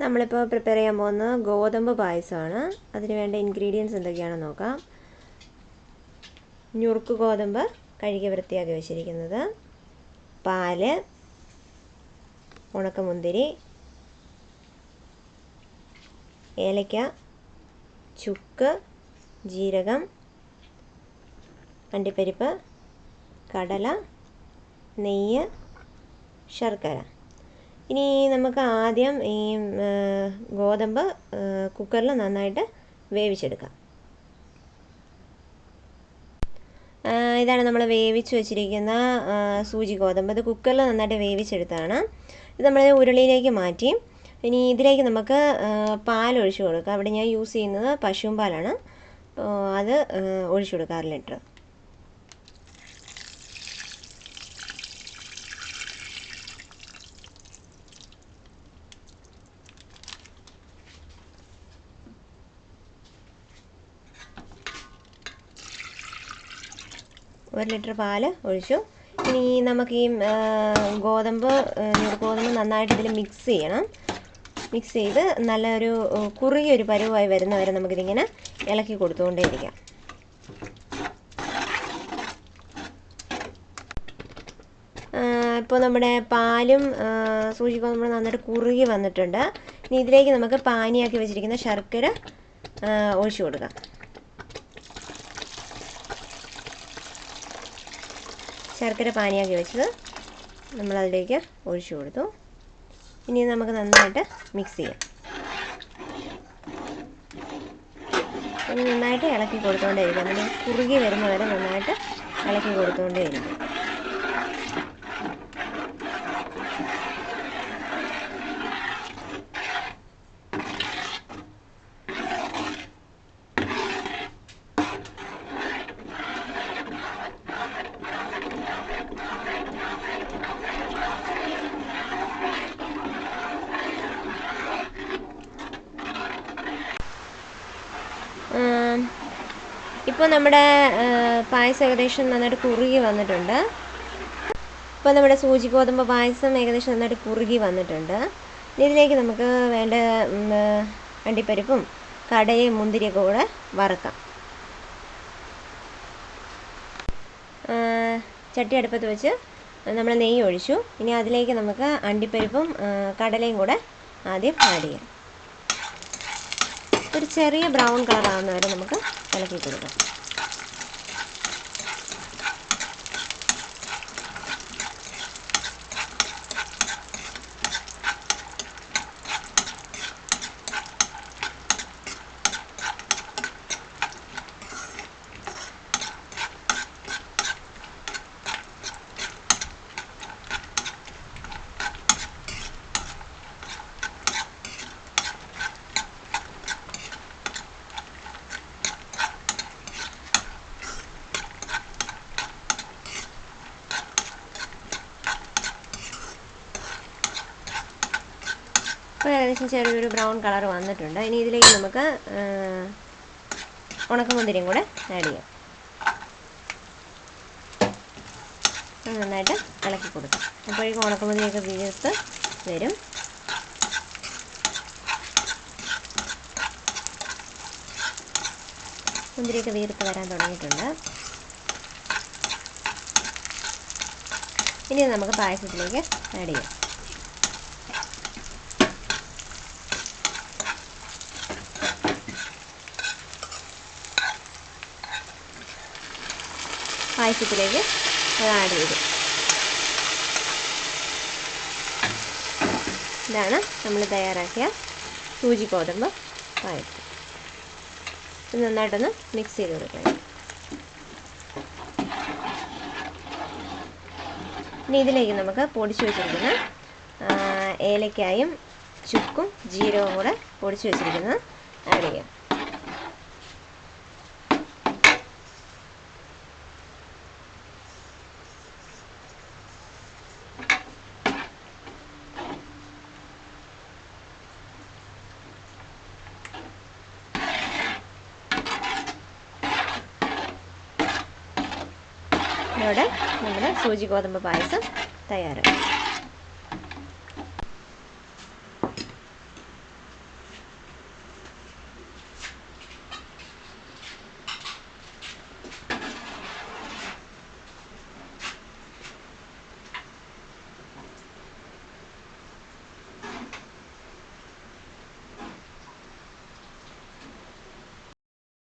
നമ്മളിപ്പോൾ പ്രിപ്പയർ ചെയ്യാൻ പോകുന്നത് ഗോതമ്പ് പായസമാണ്. അതിന് വേണ്ട ഇൻഗ്രീഡിയൻസ് എന്തൊക്കെയാണെന്ന് നോക്കാം. ഞുറുക്ക് ഗോതമ്പ് കഴുകി വൃത്തിയാക്കി വെച്ചിരിക്കുന്നത്, പാല്, ഉണക്കമുന്തിരി, ഏലക്ക, ചുക്ക്, ജീരകം, അണ്ടിപ്പരിപ്പ്, കടല, നെയ്യ്, ശർക്കര. ഇനി നമുക്ക് ആദ്യം ഈ ഗോതമ്പ് കുക്കറിൽ നന്നായിട്ട് വേവിച്ചെടുക്കാം. ഇതാണ് നമ്മൾ വേവിച്ച് വെച്ചിരിക്കുന്ന സൂചി ഗോതമ്പ്. ഇത് കുക്കറിൽ നന്നായിട്ട് വേവിച്ചെടുത്താണ്. ഇത് നമ്മൾ ഉരുളിയിലേക്ക് മാറ്റി. ഇനി ഇതിലേക്ക് നമുക്ക് പാലൊഴിച്ച് കൊടുക്കാം. അവിടെ ഞാൻ യൂസ് ചെയ്യുന്നത് പശുവും പാലാണ്. അത് ഒഴിച്ചു കൊടുക്കാം 1 ലിറ്റർ. ഒരു ലിറ്റർ പാല് ഒഴിച്ചു. ഇനി നമുക്ക് ഈ ഗോതമ്പ് നന്നായിട്ട് ഇതിൽ മിക്സ് ചെയ്യണം. മിക്സ് ചെയ്ത് നല്ലൊരു കുറുകിയൊരു പരുവായി വരുന്നവരെ നമുക്കിതിങ്ങനെ ഇളക്കി കൊടുത്തുകൊണ്ടേയിരിക്കാം. ഇപ്പോൾ നമ്മുടെ പാലും സൂചി ഗോതമ്പും നന്നായിട്ട് കുറുകി വന്നിട്ടുണ്ട്. ഇനി ഇതിലേക്ക് നമുക്ക് പാനിയാക്കി വെച്ചിരിക്കുന്ന ശർക്കര ഒഴിച്ചു കൊടുക്കാം. ശർക്കര പാനിയാക്കി വെച്ചത് നമ്മളതിലേക്ക് ഒഴിച്ചു കൊടുത്തു. ഇനി നമുക്ക് നന്നായിട്ട് മിക്സ് ചെയ്യാം. ഇനി നന്നായിട്ട് ഇളക്കി കൊടുത്തുകൊണ്ടേയിരിക്കും. നമ്മൾ കുറുകി വരുന്നവരെ നന്നായിട്ട് ഇളക്കി കൊടുത്തുകൊണ്ടേയിരിക്കും. ഇപ്പോൾ നമ്മുടെ പായസം ഏകദേശം നന്നായിട്ട് കുറുകി വന്നിട്ടുണ്ട്. ഇപ്പോൾ നമ്മുടെ സൂചി ഗോതമ്പ് പായസം ഏകദേശം നന്നായിട്ട് കുറുകി വന്നിട്ടുണ്ട്. ഇതിലേക്ക് നമുക്ക് വേണ്ട അണ്ടിപ്പരിപ്പും കടയും മുന്തിരിയൊക്കെ കൂടെ വറക്കാം. ചട്ടി അടുപ്പത്ത് വെച്ച് നമ്മൾ നെയ്യ് ഒഴിച്ചു. ഇനി അതിലേക്ക് നമുക്ക് അണ്ടിപ്പരിപ്പും കടലയും കൂടെ ആദ്യം ആഡ് ചെയ്യാം. ഒരു ചെറിയ ബ്രൗൺ കളർ ആവുന്നവരെ നമുക്ക് ഇളക്കി കൊടുക്കാം. ഇപ്പോൾ ഏകദേശം ചെറിയൊരു ബ്രൗൺ കളർ വന്നിട്ടുണ്ട്. ഇനി ഇതിലേക്ക് നമുക്ക് ഉണക്കമുന്തിരിയും കൂടെ ആഡ് ചെയ്യാം. നന്നായിട്ട് ഇളക്കി കൊടുക്കാം. അപ്പോഴേക്കും ഉണക്കമുന്തിരിയൊക്കെ വീർത്ത് വരും. മുന്തിരിയൊക്കെ വീർത്ത് വരാൻ തുടങ്ങിയിട്ടുണ്ട്. ഇനി നമുക്ക് പായസത്തിലേക്ക് ആഡ് ചെയ്യാം. പായസത്തിലേക്ക് അത് ആഡ് ചെയ്തു. ഇതാണ് നമ്മൾ തയ്യാറാക്കിയ സൂചി ഗോതമ്പ് പായസം. ഇത് നന്നായിട്ടൊന്ന് മിക്സ് ചെയ്ത് കൊടുക്കണം. ഇനി ഇതിലേക്ക് നമുക്ക് പൊടിച്ചു വെച്ചിരിക്കുന്ന ഏലക്കായും ചുക്കും ജീരകവും കൂടെ പൊടിച്ചു വെച്ചിരിക്കുന്നത് ആഡ് ചെയ്യാം. ഇവിടെ നമ്മുടെ സൂചി ഗോതമ്പ് പായസം തയ്യാറായി.